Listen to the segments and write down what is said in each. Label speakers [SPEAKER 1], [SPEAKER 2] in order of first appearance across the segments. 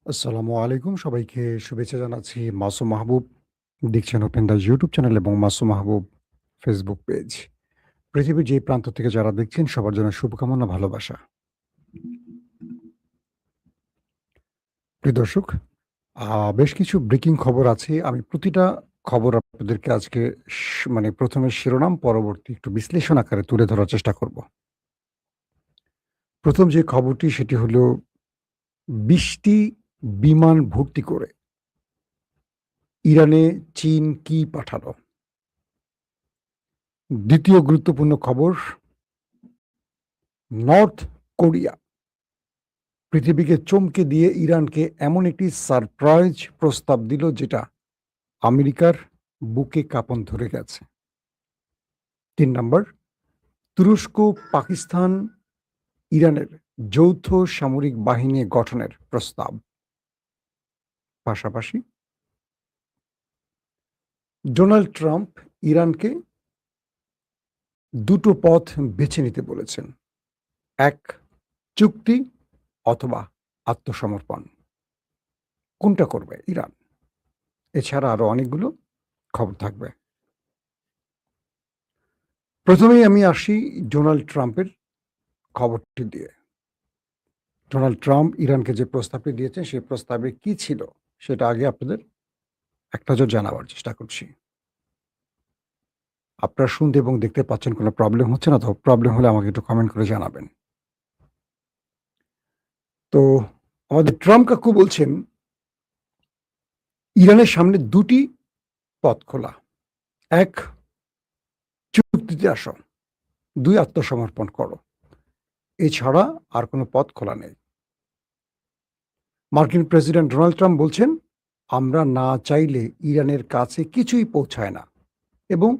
[SPEAKER 1] আসসালামু আলাইকুম। সবাইকে শুভেচ্ছা জানাচ্ছি। মাসুম মাহবুব দেখছেন ওপেন দ্য ইউটিউব চ্যানেল এবং মাসুম মাহবুব ফেসবুক পেজ। পৃথিবীর যে প্রান্ত থেকে যারা দেখছেন সবার জন্য শুভকামনা, ভালোবাসা। প্রিয় দর্শক, বেশ কিছু ব্রেকিং খবর আছে। আমি প্রতিটা খবর আপনাদেরকে আজকে মানে ১ম এ শিরোনাম, পরবর্তী একটু বিশ্লেষণ আকারে তুলে ধরার চেষ্টা করব। ১ম যে খবরটি সেটি হলো ২০টি বিমান ভর্তি করে ইরানে চীন কি পাঠালো? ২য় গুরুত্বপূর্ণ খবর, নর্থ কোরিয়া পৃথিবীকে চমকে দিয়ে ইরানকে এমন একটি সারপ্রাইজ প্রস্তাব দিল যেটা আমেরিকার বুকে কাঁপন ধরে গেছে। ৩ নাম্বার, তুরস্ক, পাকিস্তান, ইরানের যৌথ সামরিক বাহিনী গঠনের প্রস্তাব। পাশাপাশি ডোনাল্ড ট্রাম্প ইরানকে ২ টো পথ বেছে নিতে বলেছেন। ১, চুক্তি অথবা আত্মসমর্পণ। কোনটা করবে ইরান? এছাড়া আরো অনেকগুলো খবর থাকবে। প্রথমেই আমি আসি ডোনাল্ড ট্রাম্পের খবরটি দিয়ে। ডোনাল্ড ট্রাম্প ইরানকে যে প্রস্তাবটি দিয়েছেন, সেই প্রস্তাবে কি ছিল? সেটা আগে আপনাদের একটা নজর জানাবার চেষ্টা করছি। আপনারা শুনতে এবং দেখতে পাচ্ছেন, কোনো প্রবলেম হচ্ছে না তো? প্রবলেম হলে আমাকে একটু কমেন্ট করে জানাবেন। তো আমাদের ট্রাম্প কাকু বলছেন, ইরানের সামনে ২ টি পথ খোলা। ১, চুক্তিতে আসো। ২, আত্মসমর্পণ করো। এছাড়া আর কোনো পথ খোলা নেই। মার্কিন প্রেসিডেন্ট ডোনাল্ড ট্রাম্প বলছেন, আমরা না চাইলে ইরানের কাছে কিছুই পৌঁছায় না এবং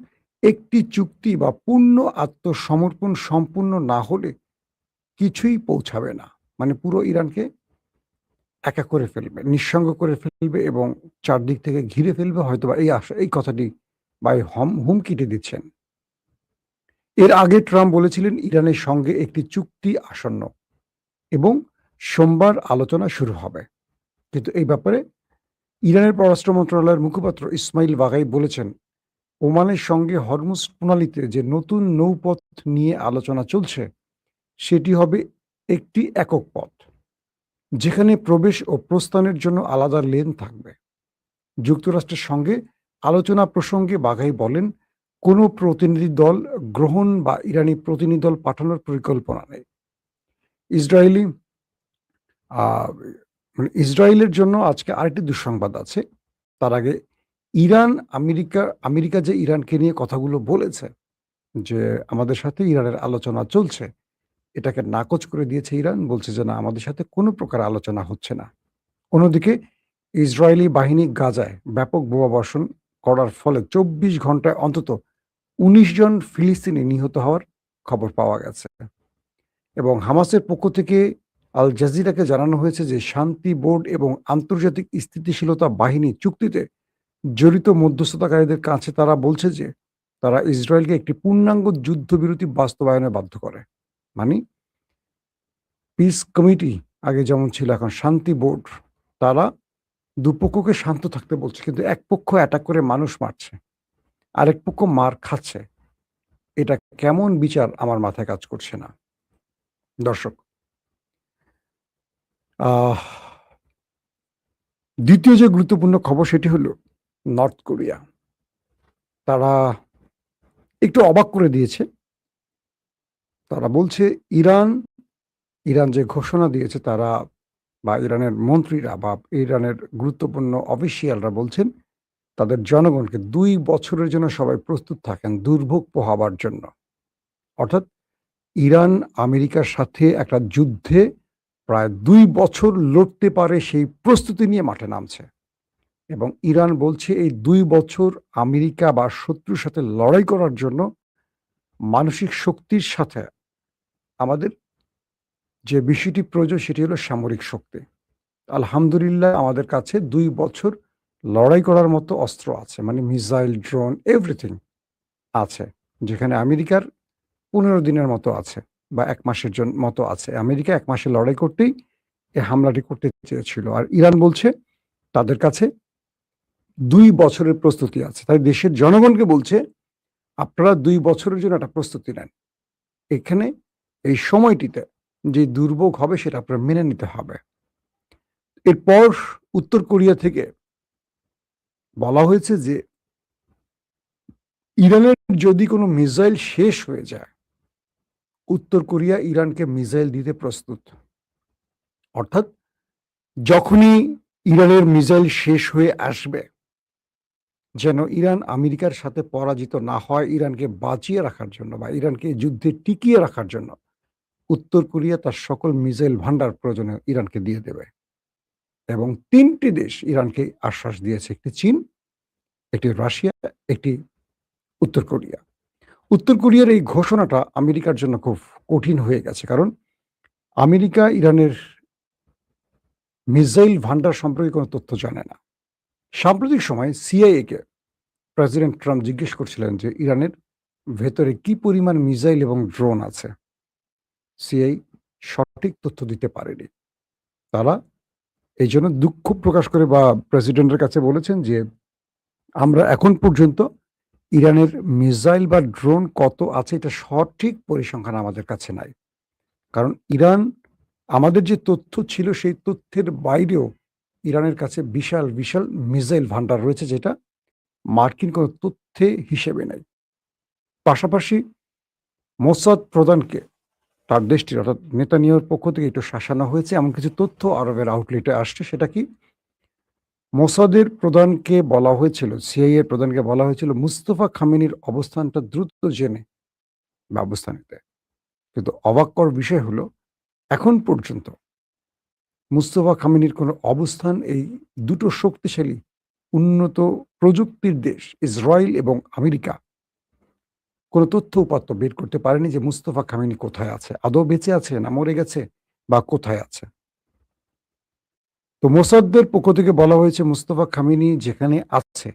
[SPEAKER 1] একটি চুক্তি বা পূর্ণ আত্মসমর্পণ সম্পূর্ণ না হলে কিছুই পৌঁছাবে না। মানে পুরো ইরানকে একা করে ফেলবে, নিঃসঙ্গ করে ফেলবে এবং চারদিক থেকে ঘিরে ফেলবে, হয়তোবা এই কথাটি বা এই হুমকিটি দিচ্ছেন। এর আগে ট্রাম্প বলেছিলেন ইরানের সঙ্গে একটি চুক্তি আসন্ন এবং সোমবার আলোচনা শুরু হবে। কিন্তু এই ব্যাপারে ইরানের পররাষ্ট্র মন্ত্রণালয়ের মুখপাত্র ইসমাইল বাগাই বলেছেন, ওমানের সঙ্গে হরমুজ প্রণালীতে যে নতুন নৌপথ নিয়ে আলোচনা চলছে, সেটি হবে একটি একক পথ, যেখানে প্রবেশ ও প্রস্থানের জন্য আলাদা লেন থাকবে। যুক্তরাষ্ট্রের সঙ্গে আলোচনা প্রসঙ্গে বাঘাই বলেন, কোনো প্রতিনিধি দল গ্রহণ বা ইরানি প্রতিনিধি দল পাঠানোর পরিকল্পনা নেই। ইসরায়েলি আহ, মানে ইসরায়েলের জন্য আজকে আরেকটি দুঃসংবাদ আছে। তার আগে আমেরিকা যে ইরানকে নিয়ে কথাগুলো বলেছে যে আমাদের সাথে ইরানের আলোচনা চলছে, এটাকে নাকচ করে দিয়েছে ইরান। বলছে যে না, আমাদের সাথে কোনো প্রকার আলোচনা হচ্ছে না। অন্যদিকে ইসরায়েলি বাহিনী গাজায় ব্যাপক বোমাবর্ষণ করার ফলে ২৪ ঘন্টায় অন্তত ১৯ জন ফিলিস্তিনি নিহত হওয়ার খবর পাওয়া গেছে এবং হামাসের পক্ষ থেকে আল জাজিরাকে জানানো হয়েছে যে শান্তি বোর্ড এবং আন্তর্জাতিক স্থিতিশীলতা বাহিনী চুক্তিতে জড়িত মধ্যস্থতাকারীদের কাছে তারা বলছে যে তারা ইসরায়েলকে একটি পূর্ণাঙ্গ যুদ্ধবিরতি বাস্তবায়নে বাধ্য করে। মানে পিস কমিটি আগে যেমন ছিল, এখন শান্তি বোর্ড, তারা দুপক্ষকে শান্ত থাকতে বলছে, কিন্তু এক পক্ষ অ্যাটাক করে মানুষ মারছে, আরেক পক্ষ মার খাচ্ছে। এটা কেমন বিচার আমার মাথায় কাজ করছে না। দর্শক, আহ ২য় যে গুরুত্বপূর্ণ খবর সেটি হলো নর্থ কোরিয়া। তারা একটু অবাক করে দিয়েছে। তারা বলছে ইরান যে ঘোষণা দিয়েছে, তারা বা ইরানের মন্ত্রীরা বা ইরানের গুরুত্বপূর্ণ অফিসিয়ালরা বলছেন তাদের জনগণকে ২ বছরের জন্য সবাই প্রস্তুত থাকেন দুর্ভোগ পোহাবার জন্য। অর্থাৎ ইরান আমেরিকার সাথে একটা যুদ্ধে প্রায় ২ বছর লড়তে পারে সেই প্রস্তুতি নিয়ে মাঠে নামছে এবং ইরান বলছে এই ২ বছর আমেরিকা বা শত্রুর সাথে লড়াই করার জন্য মানসিক শক্তির সাথে আমাদের যে বিষয়টি প্রয়োজন সেটি হলো সামরিক শক্তি। আলহামদুলিল্লাহ আমাদের কাছে ২ বছর লড়াই করার মতো অস্ত্র আছে। মানে মিসাইল, ড্রোন, এভরিথিং আছে। যেখানে আমেরিকার ১৫ দিনের মতো আছে বা ১ মাসের মতো আছে। আমেরিকা ১ মাসে লড়াই করতেই এ হামলাটি করতে চেয়েছিল। আর ইরান বলছে তাদের কাছে ২ বছরের প্রস্তুতি আছে। তাই দেশের জনগণকে বলছে, আপনারা ২ বছরের জন্য একটা প্রস্তুতি নেন। এখানে এই সময়টিতে যে দুর্ভোগ হবে সেটা আপনার মেনে নিতে হবে। এরপর উত্তর কোরিয়া থেকে বলা হয়েছে যে ইরানের যদি কোনো মিসাইল শেষ হয়ে যায়, উত্তর কোরিয়া ইরানকে মিসাইল দিতে প্রস্তুত। অর্থাৎ যখনই ইরানের মিসাইল শেষ হয়ে আসবে, যেন ইরান আমেরিকার সাথে পরাজিত না হয়, ইরানকে বাঁচিয়ে রাখার জন্য বা ইরানকে যুদ্ধে টিকিয়ে রাখার জন্য উত্তর কোরিয়া তার সকল মিসাইল ভান্ডার প্রয়োজনে ইরানকে দিয়ে দেবে। এবং ৩টি দেশ ইরানকে আশ্বাস দিয়েছে, একটি চীন, একটি রাশিয়া, একটি উত্তর কোরিয়া। উত্তর কোরিয়ার এই ঘোষণাটা আমেরিকার জন্য খুব কঠিন হয়ে গেছে, কারণ আমেরিকা ইরানের মিসাইল ভান্ডার সম্পর্কে কোনো তথ্য জানে না। সাম্প্রতিক সময়ে সিআইএ-কে প্রেসিডেন্ট ট্রাম্প জিজ্ঞেস করছিলেন যে ইরানের ভেতরে কি পরিমাণ মিসাইল এবং ড্রোন আছে। সিআইএ সঠিক তথ্য দিতে পারেনি। তারা এইজন্য দুঃখ প্রকাশ করে বা প্রেসিডেন্টের কাছে বলেছেন যে, আমরা এখন পর্যন্ত ইরানের মিসাইল বা ড্রোন কত আছে এটা সঠিক পরিসংখ্যান আমাদের কাছে নাই। কারণ ইরান, আমাদের যে তথ্য ছিল সেই তথ্যের বাইরেও ইরানের কাছে বিশাল, বিশাল মিসাইল ভান্ডার রয়েছে, যেটা মার্কিন কোনো তথ্যে হিসেবে নাই। পাশাপাশি মোসাদ প্রধানকে তার দেশটির অর্থাৎ নেতানিয়াহুর পক্ষ থেকে একটু শাসানো হয়েছে, এমন কিছু তথ্য আরবের আউটলেটে আসছে। সেটা কি? মোসাদের প্রধানকে বলা হয়েছিল, সিআইএ প্রধানকে বলা হয়েছিল মুস্তফা খামেনির অবস্থানটা দ্রুত জেনে ব্যবস্থা নিতে। কিন্তু অবাক কর বিষয় হলো, এখন পর্যন্ত মুস্তফা খামেনির কোনো অবস্থান এই দুটো শক্তিশালী উন্নত প্রযুক্তির দেশ ইসরায়েল এবং আমেরিকা কোনো তথ্য উপাত্ত বের করতে পারেনি যে মুস্তফা খামেনি কোথায় আছে, আদৌ বেঁচে আছে না মরে গেছে বা কোথায় আছে। তো মোসাদ্দের পক্ষ থেকে বলা হয়েছে মুস্তফা খামেনি যেখানে আছে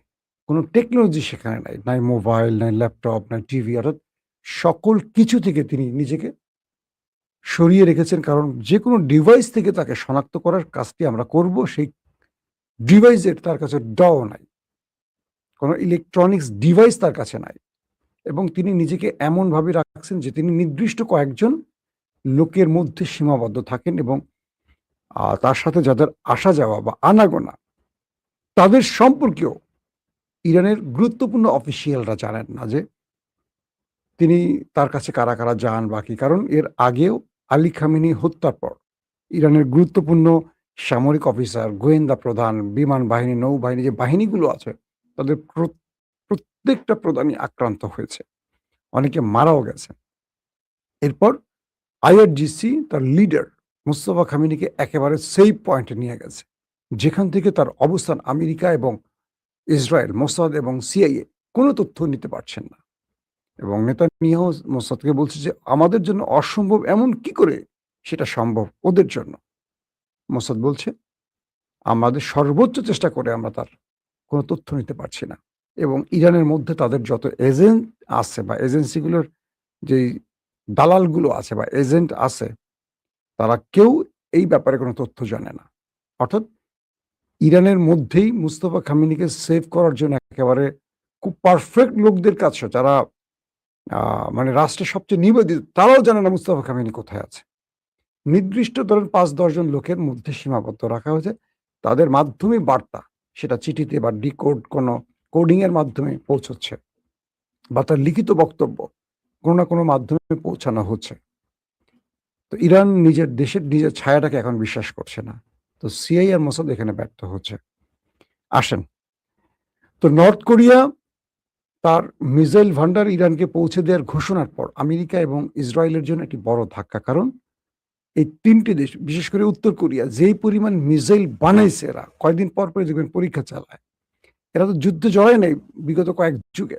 [SPEAKER 1] কোনো টেকনোলজি সেখানে নাই, নাই মোবাইল, নাই ল্যাপটপ, নাই টিভি, অর্থাৎ সকল কিছু থেকে তিনি নিজেকে সরিয়ে রেখেছেন। কারণ যে কোনো ডিভাইস থেকে তাকে শনাক্ত করার কাজটি আমরা করব, সেই ডিভাইসের তার কাছে ডও নাই, কোনো ইলেকট্রনিক্স ডিভাইস তার কাছে নাই। এবং তিনি নিজেকে এমনভাবে রাখছেন যে তিনি নির্দিষ্ট কয়েকজন লোকের মধ্যে সীমাবদ্ধ থাকেন এবং তার সাথে যাদের আসা যাওয়া বা আনাগোনা তাদের সম্পর্কেও ইরানের গুরুত্বপূর্ণ অফিসিয়ালরা জানেন না যে তিনি তার কাছে কারা কারা যান বা কি। কারণ এর আগেও আলী খামেনি হত্যার পর ইরানের গুরুত্বপূর্ণ সামরিক অফিসার, গোয়েন্দা প্রধান, বিমান বাহিনী, নৌবাহিনী যে বাহিনীগুলো আছে তাদের প্রত্যেকটা প্রধানই আক্রান্ত হয়েছে, অনেকে মারাও গেছে। এরপর আইআরজিসি তার লিডার মুস্তফা খামেনিকে একেবারে সেফ পয়েন্টে নিয়ে গেছে, যেখান থেকে তার অবস্থান আমেরিকা এবং ইসরায়েল, মোসাদ এবং সিআইএ কোনো তথ্য নিতে পারছেন না। এবং নেতানিয়াহু মোসাদকে বলছে যে আমাদের জন্য অসম্ভব, এমন কি করে সেটা সম্ভব ওদের জন্য। মোসাদ বলছে আমাদের সর্বোচ্চ চেষ্টা করে আমরা তার কোনো তথ্য নিতে পারছি না। এবং ইরানের মধ্যে তাদের যত এজেন্ট আছে বা এজেন্সিগুলোর যেই দালালগুলো আছে বা এজেন্ট আছে, তারা কেউ এই ব্যাপারে কোনো তথ্য জানে না। অর্থাৎ ইরানের মধ্যেই মুস্তফা খামেনিকে সেভ করার জন্য একেবারে খুব পারফেক্ট লোকদের কাছে, যারা মানে রাষ্ট্রের সবচেয়ে নিবেদিত, তারাও জানে না মুস্তফা খামেনি কোথায় আছে। নির্দিষ্ট ধরেন ৫-১০ জন লোকের মধ্যে সীমাবদ্ধ রাখা হয়েছে, তাদের মাধ্যমে বার্তা, সেটা চিঠিতে বা ডিকোড কোনো কোডিং এর মাধ্যমে পৌঁছচ্ছে বা তার লিখিত বক্তব্য কোনো না কোনো মাধ্যমে পৌঁছানো হচ্ছে। তো ইরান নিজের দেশের নিজের ছায়াটাকে এখন বিশ্বাস করছে না। তো সিআইএ আর মোসাদ এখানে ব্যর্থ হচ্ছে। আসেন, তো নর্থ কোরিয়া তার মিসাইল ভান্ডার ইরানকে পৌঁছে দেওয়ার ঘোষণার পর আমেরিকা এবং ইসরায়েলের জন্য একটি বড় ধাক্কা। কারণ এই ৩টি দেশ, বিশেষ করে উত্তর কোরিয়া, যেই পরিমাণ মিসাইল বানাইছে এরা, কয়েকদিন পর পরই দেখবেন পরীক্ষা চালায়। এরা তো যুদ্ধে জড়ায় নাই বিগত কয়েক যুগে।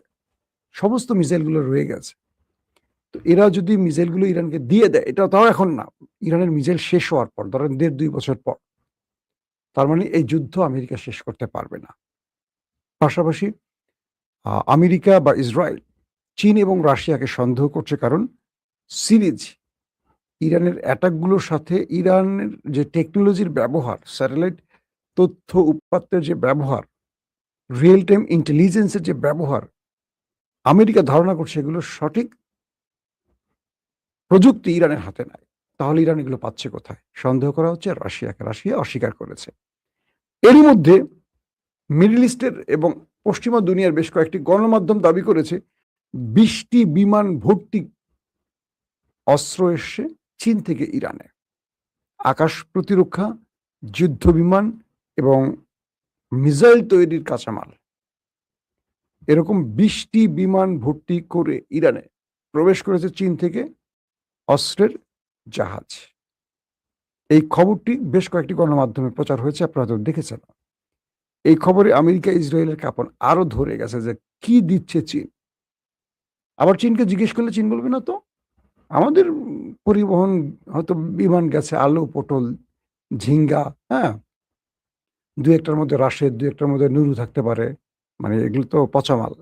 [SPEAKER 1] সমস্ত মিসাইলগুলো রয়ে গেছে। তো এরা যদি মিসাইলগুলো ইরানকে দিয়ে দেয়, এটা তাও এখন না, ইরানের মিসাইল শেষ হওয়ার পর, ধরেন ১.৫-২ বছর পর, তার মানে এই যুদ্ধ আমেরিকা শেষ করতে পারবে না। পাশাপাশি আমেরিকা বা ইসরায়েল চীন এবং রাশিয়াকে সন্দেহ করছে, কারণ সিরিজ ইরানের অ্যাটাকগুলোর সাথে ইরানের যে টেকনোলজির ব্যবহার, স্যাটেলাইট তথ্য উৎপাত্তের যে ব্যবহার, রিয়েল টাইম ইন্টেলিজেন্সের যে ব্যবহার, আমেরিকা ধারণা করছে এগুলো সঠিক প্রযুক্তি ইরানের হাতে নাই। তাহলে ইরান এগুলো পাচ্ছে কোথায়? সন্দেহ করা হচ্ছে রাশিয়াকে। রাশিয়া অস্বীকার করেছে। এরই মধ্যে মিডল ইস্টের এবং পশ্চিমা দুনিয়ার বেশ কয়েকটি গণমাধ্যম দাবি করেছে 20টি বিমান ভর্তি অস্ত্র এসছে চীন থেকে ইরানে। আকাশ প্রতিরক্ষা, যুদ্ধ বিমান এবং মিসাইল তৈরির কাঁচামাল। এরকম 20টি বিমান ভর্তি করে ইরানে প্রবেশ করেছে চীন থেকে অস্ত্রের জাহাজ। এই খবরটি বেশ কয়েকটি গণমাধ্যমে প্রচার হয়েছে, আপনারা তো দেখেছেন। এই খবরে আমেরিকা ইসরায়েলের কাঁপন আরো ধরে গেছে যে কি দিচ্ছে চীন। আবার চীনকে জিজ্ঞেস করলে চীন বলবে না তো আমাদের পরিবহন হয়তো বিমান গেছে আলু, পটল, ঝিঙ্গা, হ্যাঁ, দু একটার মধ্যে রাশেদ, দু একটার মধ্যে নুরু থাকতে পারে, মানে এগুলো তো পচা মাল,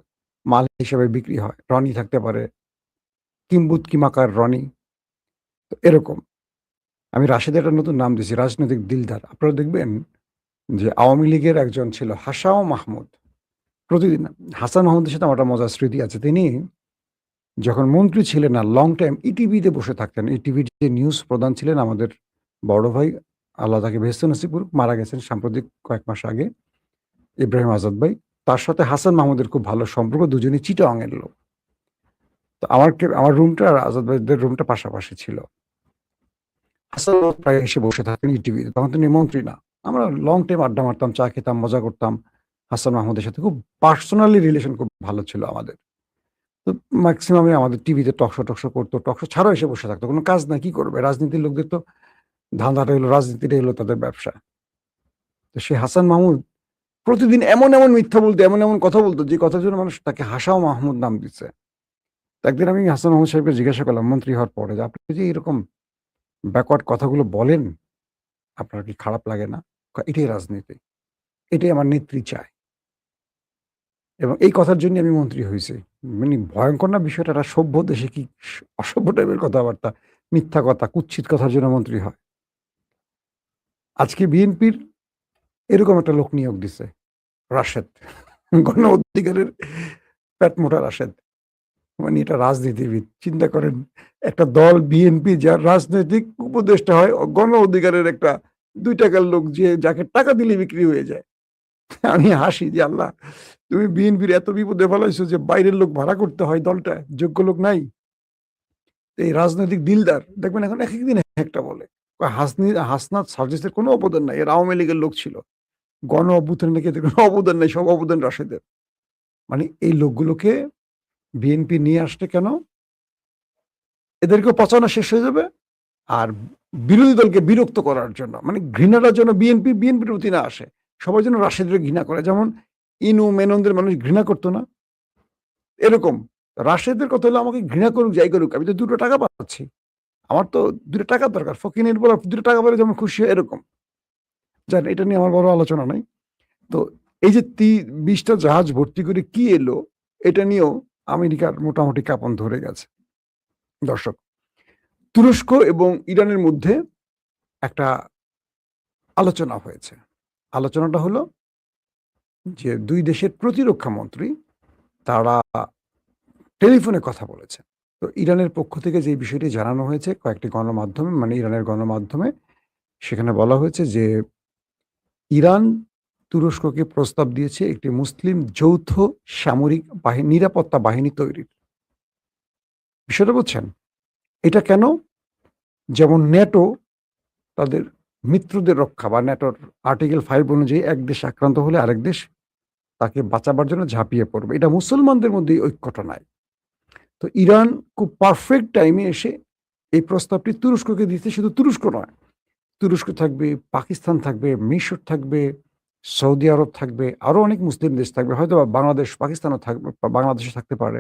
[SPEAKER 1] মাল হিসেবে বিক্রি হয়। রনি থাকতে পারে, কিম্বুত কিমাকার রনি, তো এরকম। আমি রাশেদের একটা নতুন নাম দিয়েছি, রাজনৈতিক দিলদার। আপনারা দেখবেন যে আওয়ামী লীগের একজন ছিল হাসাও মাহমুদ। প্রতিদিন হাসান মাহমুদের সাথে আমার একটা মজার স্মৃতি আছে। তিনি যখন মন্ত্রী ছিলেন না, লং টাইম ইটিভিতে বসে থাকতেন। ইটিভির যে নিউজ প্রধান ছিলেন আমাদের বড় ভাই, আল্লাহ তাকে বেহেশতে নসিব করুক, মারা গেছেন সাম্প্রতিক কয়েক মাস আগে, ইব্রাহিম আজাদ ভাই। তার সাথে হাসান মাহমুদের খুব ভালো সম্পর্ক, দুজনই চিটাগাংয়ের লোক। তো আমার রুমটা আর আজাদ ভাইদের রুমটা পাশাপাশি ছিল। হাসান মাহমুদ প্রায় এসে বসে থাকতেন ইটিভিতে, তখন তিনি মন্ত্রী না। আমরা লং টাইম আড্ডা মারতাম, চা খেতাম, মজা করতাম। হাসান মাহমুদের সাথে খুব পার্সোনালি রিলেশন খুব ভালো ছিল আমাদের। তো ম্যাক্সিমামে আমাদের টিভিতে টকশো করতো, টকশো ছাড়াও এসে বসে থাকতো। কোনো কাজ না, কি করবে? রাজনীতির লোকদের তো ধাঁধাটা হলো, রাজনীতিটাই হলো তাদের ব্যবসা। তো সে হাসান মাহমুদ প্রতিদিন এমন মিথ্যা বলতো, এমন কথা বলতো, যে কথার জন্য মানুষ তাকে হাসাও মাহমুদ নাম দিচ্ছে। তো একদিন আমি হাসান মাহমুদ সাহেবকে জিজ্ঞাসা করলাম মন্ত্রী হওয়ার পরে, যে আপনি যে এরকম ব্যাকওয়ার্ড কথাগুলো বলেন, আপনার কি খারাপ লাগে না? এটাই রাজনীতি, এটাই আমার নেত্রী চায়, এবং এই কথার জন্য আমি মন্ত্রী হয়েছি। মানে ভয়ঙ্কর না বিষয়টা? একটা সভ্য দেশে কি অসভ্য টাইপের কথাবার্তা, মিথ্যা কথা, কুৎসিত কথার জন্য মন্ত্রী হয়? আজকে বিএনপির এরকম একটা লোক নিয়োগ দিছে, রাশেদ, গণ অধিকারের পেট মোটা রাশেদ। মানে এটা রাজনীতিবিদ। চিন্তা করেন, একটা দল বিএনপি, যার রাজনৈতিক উপদেষ্টা হয় গণ অধিকারের একটা 2 টাকার লোক, যে যাকে টাকা দিলে বিক্রি হয়ে যায়। আমি হাসি যে আল্লাহ, তুমি বিএনপির এত বিপদে ফেলাইছো যে বাইরের লোক ভাড়া করতে হয়, দলটা যোগ্য লোক নাই। এই রাজনৈতিক দিলদার দেখবেন এখন এক একদিন একটা বলে। হাসনাত সার্জিসের কোনো অবদান নাই, এর আওয়ামী লীগের লোক ছিল। গণ অভ্যুত্থানে নাকি এদের কোনো অবদান নাই, সব অবদান রাশেদের। মানে এই লোকগুলোকে বিএনপি নিয়ে আসছে কেন? এদেরকে পচানো শেষ হয়ে যাবে, আর বিরোধী দলকে বিরক্ত করার জন্য, মানে ঘৃণাটার জন্য বিএনপির প্রতি না আসে, সবার জন্য রাশেদের ঘৃণা করে। যেমন ইনু মেননদের মানুষ ঘৃণা করতো না, এরকম রাশেদের কথা হলো আমাকে ঘৃণা করুক, যাই করুক, আমি তো 2 টাকা পাচ্ছি, আমার তো 2 টাকা দরকার। ফকিনের বলা 2 টাকা পেলে যেমন খুশি হয়, এরকম। জান, এটা নিয়ে আমার বড় আলোচনা নাই। তো এই যে 20টা জাহাজ ভর্তি করে কি এলো, এটা নিয়েও আমেরিকার মোটামুটি কাঁপন ধরে গেছে। দর্শক, তুরস্ক এবং ইরানের মধ্যে একটা আলোচনা হয়েছে। আলোচনাটা হলো যে 2 দেশের প্রতিরক্ষা মন্ত্রী তারা টেলিফোনে কথা বলেছে। তো ইরানের পক্ষ থেকে যে বিষয়টি জানানো হয়েছে কয়েকটি গণমাধ্যমে, মানে ইরানের গণমাধ্যমে, সেখানে বলা হয়েছে যে ইরান তুরস্ককে প্রস্তাব দিয়েছে একটি মুসলিম যৌথ সামরিক নিরাপত্তা বাহিনী তৈরির। বিষয়টা বুঝছেন? এটা কেন? যেমন ন্যাটো তাদের মিত্রদের রক্ষা, বা ন্যাটোর আর্টিকেল 5 অনুযায়ী এক দেশ আক্রান্ত হলে আরেক দেশ তাকে বাঁচাবার জন্য ঝাঁপিয়ে পড়বে। এটা মুসলমানদের মধ্যে এই ঐক্যটা নাই। তো ইরান খুব পারফেক্ট টাইমে এসে এই প্রস্তাবটি তুরস্ককে দিতে, শুধু তুরস্ক নয়, তুরস্ক থাকবে, পাকিস্তান থাকবে, মিশর থাকবে, সৌদি আরব থাকবে, আরো অনেক মুসলিম দেশ থাকবে, হয়তো বাংলাদেশ, পাকিস্তানও থাকবে, বাংলাদেশে থাকতে পারে।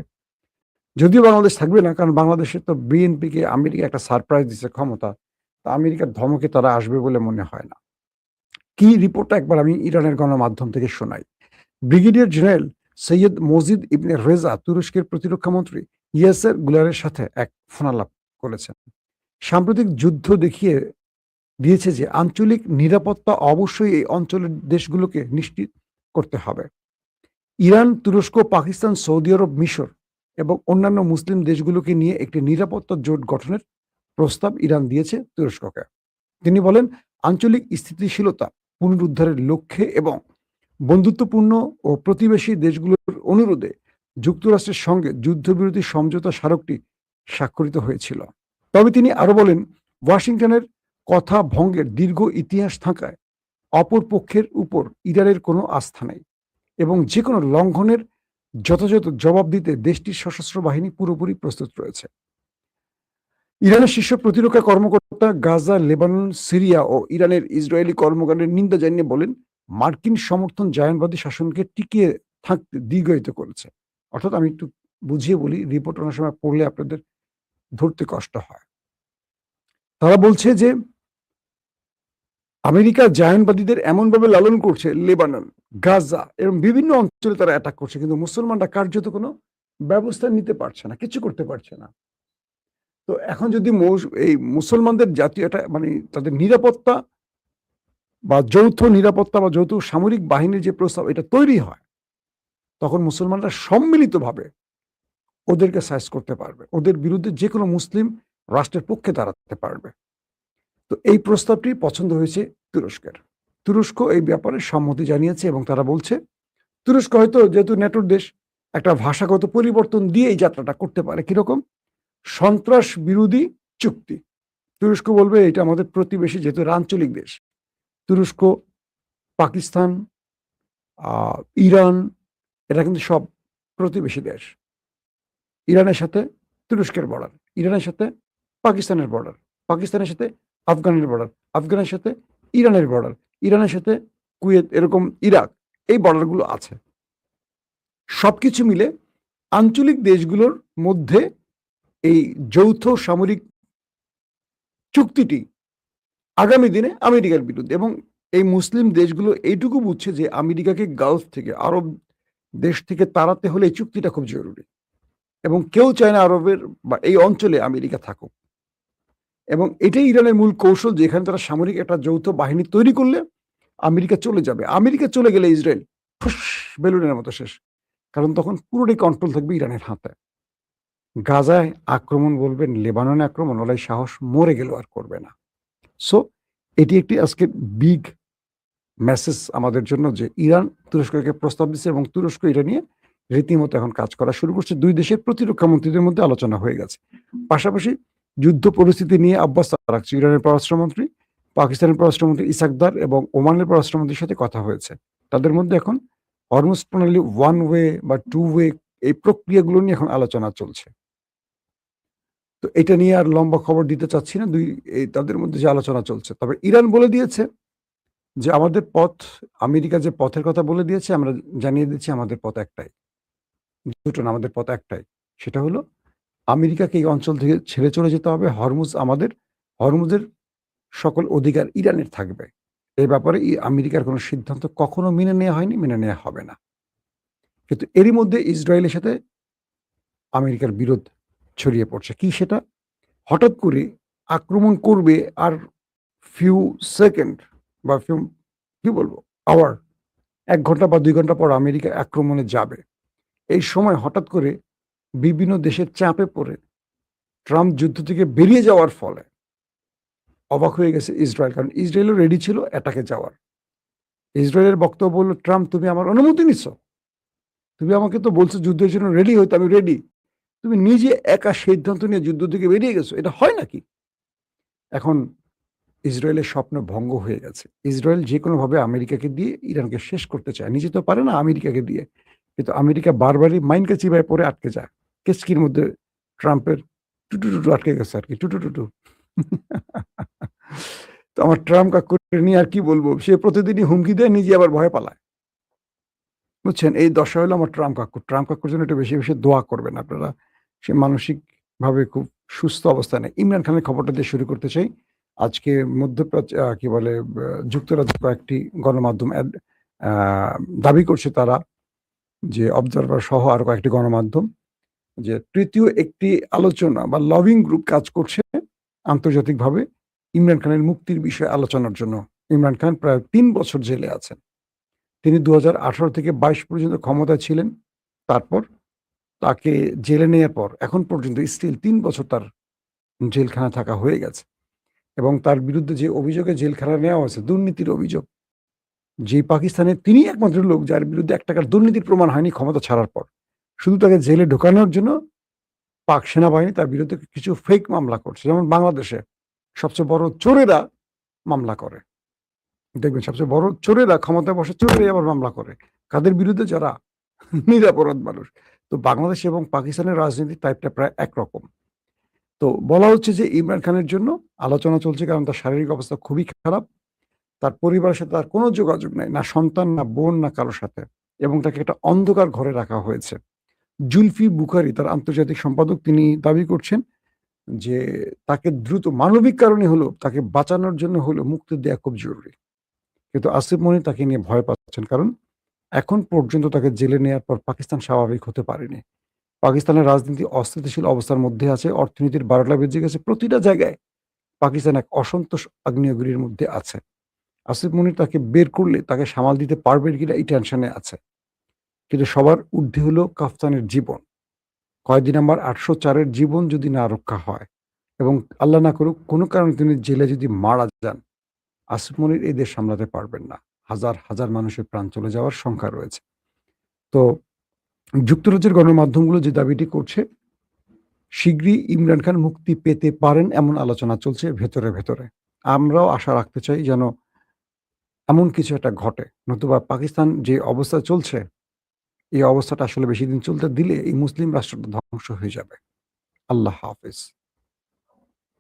[SPEAKER 1] যদিও বাংলাদেশ থাকবে না, কারণ বাংলাদেশে তো বিএনপিকে আমেরিকা একটা সারপ্রাইজ দিচ্ছে ক্ষমতা, তা আমেরিকার ধমকে তারা আসবে বলে মনে হয় না। কি রিপোর্টটা একবার আমি ইরানের গণমাধ্যম থেকে শোনাই। ব্রিগেডিয়ার জেনারেল সৈয়দ মজিদ ইবনে রেজা তুরস্কের প্রতিরক্ষা মন্ত্রী ইয়াসের গুলারের সাথে এক ফোনালাপ করেছেন। সাম্প্রতিক যুদ্ধ দেখিয়ে দিয়েছে যে আঞ্চলিক নিরাপত্তা অবশ্যই এই অঞ্চলের দেশগুলোকে নিশ্চিত করতে হবে। ইরান, তুরস্ক, পাকিস্তান, সৌদি আরব, মিশর এবং অন্যান্য মুসলিম দেশগুলোকে নিয়ে একটি নিরাপত্তা জোট গঠনের প্রস্তাব ইরান দিয়েছে তুরস্ককে। তিনি বলেন, আঞ্চলিক স্থিতিশীলতা পুনরুদ্ধারের লক্ষ্যে এবং বন্ধুত্বপূর্ণ ও প্রতিবেশী দেশগুলোর অনুরোধে যুক্তরাষ্ট্রের সঙ্গে যুদ্ধবিরতি সমঝোতা স্মারকটি স্বাক্ষরিত হয়েছিল। তবে তিনি আরো বলেন, ওয়াশিংটনের কথা ভঙ্গের দীর্ঘ ইতিহাস থাকায় অপর পক্ষের উপর ইরানের কোনো আস্থা নেই এবং যে কোনো লঙ্ঘনের যথাযথ জবাব দিতে দেশটির সশস্ত্র বাহিনী পুরোপুরি প্রস্তুত রয়েছে। ইরানের শীর্ষ প্রতিরক্ষা কর্মকর্তা গাজা, লেবানন, সিরিয়া ও ইরানের ইসরায়েলি কর্মকাণ্ডের নিন্দা জানিয়ে বলেন, মার্কিন সমর্থন জায়নবাদী শাসনকে টিকিয়ে থাকতে দীর্ঘায়িত করেছে। অর্থাৎ আমি একটু বুঝিয়ে বলি, রিপোর্ট অনেক সময় পড়লে আপনাদের ধরতে কষ্ট হয়। তারা বলছে যে আমেরিকা জায়নবাদীদের এমনভাবে লালন করছে, লেবানন, গাজা এবং বিভিন্ন অঞ্চলে তারা অ্যাটাক করছে, কিন্তু মুসলমানরা কার্যত কোনো ব্যবস্থা নিতে পারছে না, কিছু করতে পারছে না। তো এখন যদি এই মুসলমানদের জাতীয় একটা মানে তাদের নিরাপত্তা বা যৌথ নিরাপত্তা বা যৌথ সামরিক বাহিনীর যে প্রস্তাব এটা তৈরি হয়, তখন মুসলমানরা সম্মিলিতভাবে ওদেরকে সাইজ করতে পারবে, ওদের বিরুদ্ধে যে কোনো মুসলিম রাষ্ট্রের পক্ষে দাঁড়াতে পারবে। তো এই প্রস্তাবটি পছন্দ হয়েছে তুরস্কের। তুরস্ক এই ব্যাপারে সম্মতি জানিয়েছে এবং তারা বলছে তুরস্ক হয়তো যেহেতু ন্যাটোর দেশ একটা ভাষাগত পরিবর্তন দিয়ে এই যাত্রাটা করতে পারে। কিরকম? সন্ত্রাস বিরোধী চুক্তি। তুরস্ক বলবে এটা আমাদের প্রতিবেশী, যেহেতু আঞ্চলিক দেশ। তুরস্ক, পাকিস্তান, ইরান, এটা কিন্তু সব প্রতিবেশী দেশ। ইরানের সাথে তুরস্কের বর্ডার, ইরানের সাথে পাকিস্তানের বর্ডার, পাকিস্তানের সাথে আফগানের বর্ডার, আফগানের সাথে ইরানের বর্ডার, ইরানের সাথে কুয়েত, এরকম ইরাক, এই বর্ডারগুলো আছে। সবকিছু মিলে আঞ্চলিক দেশগুলোর মধ্যে এই যৌথ সামরিক চুক্তিটি আগামী দিনে আমেরিকার বিরুদ্ধে, এবং এই মুসলিম দেশগুলো এইটুকু বুঝছে যে আমেরিকাকে গালফ থেকে, আরব দেশ থেকে তাড়াতে হলে এই চুক্তিটা খুব জরুরি, এবং কেউ চায় না আরবের বা এই অঞ্চলে আমেরিকা থাকুক। এবং এটাই ইরানের মূল কৌশল, যে এখানে তারা সামরিক একটা যৌথ বাহিনী তৈরি করলে আমেরিকা চলে যাবে। আমেরিকা চলে গেলে ইসরায়েল ফুস বেলুনের মতো শেষ, কারণ তখন পুরোটাই কন্ট্রোল থাকবে ইরানের হাতে। গাজায় আক্রমণ বলবেন, লেবাননে আক্রমণ, ওলাই সাহস মরে গেল আর করবে না। সো এটি একটি আজকে বিগ মেসেজ আমাদের জন্য, যে ইরান তুরস্ককে প্রস্তাব দিচ্ছে এবং তুরস্ক এটা নিয়ে রীতিমতো এখন কাজ করা শুরু করছে। দুই দেশের প্রতিরক্ষা মন্ত্রীদের মধ্যে আলোচনা হয়ে গেছে। পাশাপাশি যুদ্ধ পরিস্থিতি নিয়ে আব্বাস আরাকচি, ইরানের পররাষ্ট্রমন্ত্রী, পাকিস্তানের পররাষ্ট্রমন্ত্রী ইসাকদার এবং ওমানের পররাষ্ট্রমন্ত্রীর সাথে কথা হয়েছে। তাদের মধ্যে এখন হরমুজ প্রণালী ওয়ান ওয়ে বা টু ওয়ে, এই প্রক্রিয়াগুলো নিয়ে এখন আলোচনা চলছে। তো এটা নিয়ে আর লম্বা খবর দিতে চাচ্ছি না, তাদের মধ্যে যে আলোচনা চলছে। তবে ইরান বলে দিয়েছে যে আমাদের পথ, আমেরিকা যে পথের কথা বলে দিয়েছে, আমরা জানিয়ে দিচ্ছি আমাদের পথ একটাই, দুটো না, আমাদের পথ একটাই। সেটা হলো আমেরিকাকে এই অঞ্চল থেকে ছেড়ে চলে যেতে হবে। হরমুজের সকল অধিকার ইরানের থাকবে। এই ব্যাপারে আমেরিকার কোনো সিদ্ধান্ত কখনো মেনে নেওয়া হয়নি, মেনে নেওয়া হবে না। কিন্তু এরই মধ্যে ইসরায়েলের সাথে আমেরিকার বিরোধ ছড়িয়ে পড়ছে। কি সেটা? হঠাৎ করে আক্রমণ করবে আর ফিউ সেকেন্ড বা কি বলবো আওয়ার, 1 ঘন্টা বা 2 ঘন্টা পর আমেরিকা আক্রমণে যাবে। এই সময় হঠাৎ করে বিভিন্ন দেশের চাপে পড়ে ট্রাম্প যুদ্ধ থেকে বেরিয়ে যাওয়ার ফলে অবাক হয়ে গেছে ইসরায়েল, কারণ ইসরায়েলও রেডি ছিল অ্যাটাকে যাওয়ার। ইসরায়েলের বক্তব্য বলল, ট্রাম্প তুমি আমার অনুমতি নিচ্ছ, তুমি আমাকে তো বলছো যুদ্ধের জন্য রেডি হইতে, আমি রেডি, তুমি নিজে একা সিদ্ধান্ত নিয়ে যুদ্ধ থেকে বেরিয়ে গেছো, এটা হয় নাকি? এখন ইসরায়েলের স্বপ্ন ভঙ্গ হয়ে গেছে। ইসরায়েল যে কোনোভাবে আমেরিকাকে দিয়ে ইরানকে শেষ করতে চায়, নিজে তো পারে না আমেরিকাকে দিয়ে, কিন্তু আমেরিকা বারবারই মাইনকা চিবায় পরে আটকে যায়। কেচকির মধ্যে ট্রাম্পের টুটু টুটু আটকে গেছে আর কি, টুটু টুটু। তো আমার ট্রাম্প কাকুকে নিয়ে আর কি বলবো, সে প্রতিদিনই হুমকি দেয়, নিজে আবার ভয় পালায়। বুঝছেন, এই দশা হলো আমার ট্রাম্প কাকু। ট্রাম্প কাকুর জন্য একটু বেশি বেশি দোয়া করবেন আপনারা, সে মানসিকভাবে খুব সুস্থ অবস্থায় নেই। ইমরান খানের খবরটা দিয়ে শুরু করতে চাই। আজকে মধ্যপ্রাচ্য কি বলে যুক্তরাজ্যের কয়েকটি গণমাধ্যম দাবি করছে তারা, যে অবজারভার সহ আরো কয়েকটি গণমাধ্যম, যে তৃতীয় একটি আলোচনা বা লবিং গ্রুপ কাজ করছে আন্তর্জাতিকভাবে ইমরান খানের মুক্তির বিষয়ে আলোচনার জন্য। ইমরান খান প্রায় ৩ বছর জেলে আছেন। তিনি ২০১৮ থেকে ২২ পর্যন্ত ক্ষমতায় ছিলেন। তারপর তাকে জেলে নেয়ার পর এখন পর্যন্ত স্টিল ৩ বছর তার জেলখানায় থাকা হয়ে গেছে এবং তার বিরুদ্ধে যে অভিযোগে জেলখানায় নেওয়া হয়েছে, দুর্নীতির অভিযোগ। যে পাকিস্তানের তিনিই একমাত্র লোক যার বিরুদ্ধে ৳১ দুর্নীতির প্রমাণ হয়নি ক্ষমতা ছাড়ার পর। শুধু তাকে জেলে ঢোকানোর জন্য পাক সেনাবাহিনী তার বিরুদ্ধে কিছু ফেক মামলা করছে। যেমন বাংলাদেশে সবচেয়ে বড় চোরেরা মামলা করে। দেখবেন সবচেয়ে বড় চোরেরা ক্ষমতায় বসে চোরেরাই আবার মামলা করে। কাদের বিরুদ্ধে? যারা নিরপরাধ মানুষ। তো বাংলাদেশ এবং পাকিস্তানের রাজনীতির টাইপটা প্রায় একরকম। তো বলা হচ্ছে যে ইমরান খানের জন্য আলোচনা চলছে কারণ তার শারীরিক অবস্থা খুবই খারাপ। তার পরিবারের সাথে তার কোনো যোগাযোগ নাই। না সন্তান, না বোন, না কারো সাথে। এবং তাকে একটা অন্ধকার ঘরে রাখা হয়েছে। জুলফি বুখারী তার আন্তর্জাতিক সম্পাদক, তিনি দাবি করছেন যে তাকে দ্রুত মানবিক কারণে হলেও তাকে বাঁচানোর জন্য হলেও মুক্তি দেয়া খুব জরুরি। কিন্তু আসিফ মনির তাকে নিয়ে ভয় পাচ্ছেন। কারণ এখন পর্যন্ত তাকে জেলে নেয়ার পর পাকিস্তান স্বাভাবিক হতে পারেনি। পাকিস্তানের রাজনীতি অস্থিতিশীল অবস্থার মধ্যে আছে। অর্থনীতির ১২টা বেজে গেছে। প্রতিটা জায়গায় পাকিস্তান এক অসন্তোষ আগ্নেয়গিরির মধ্যে আছে। আসিফ মনির তাকে বের করলে তাকে সামাল দিতে পারবেন কিনা এই টেনশনে আছে। কিন্তু সবার ঊর্ধ্বে হলো কাফতানের জীবন। কয়েদি নাম্বার ৮০৪ এর জীবন যদি না রক্ষা হয় এবং আল্লাহ না করুক কোনো কারণে তিনি জেলে যদি মারা যান, আসিফ মনির এই দেশ সামলাতে পারবেন না। হাজার, হাজার মানুষের প্রাণ চলে যাওয়ার সংখ্যা রয়েছে। তো যুক্তরাজ্যের গণমাধ্যমগুলো যে দাবিটি করছে, শিগগিরই ইমরান খান মুক্তি পেতে পারেন এমন আলোচনা চলছে ভেতরে, ভেতরে। আমরাও আশা রাখতে চাই যেন এমন কিছু একটা ঘটে। নতুবা পাকিস্তান যে অবস্থা চলছে, এই অবস্থাটা আসলে বেশিদিন চলতে দিলে এই মুসলিম রাষ্ট্রটা ধ্বংস হয়ে যাবে। আল্লাহ হাফেজ।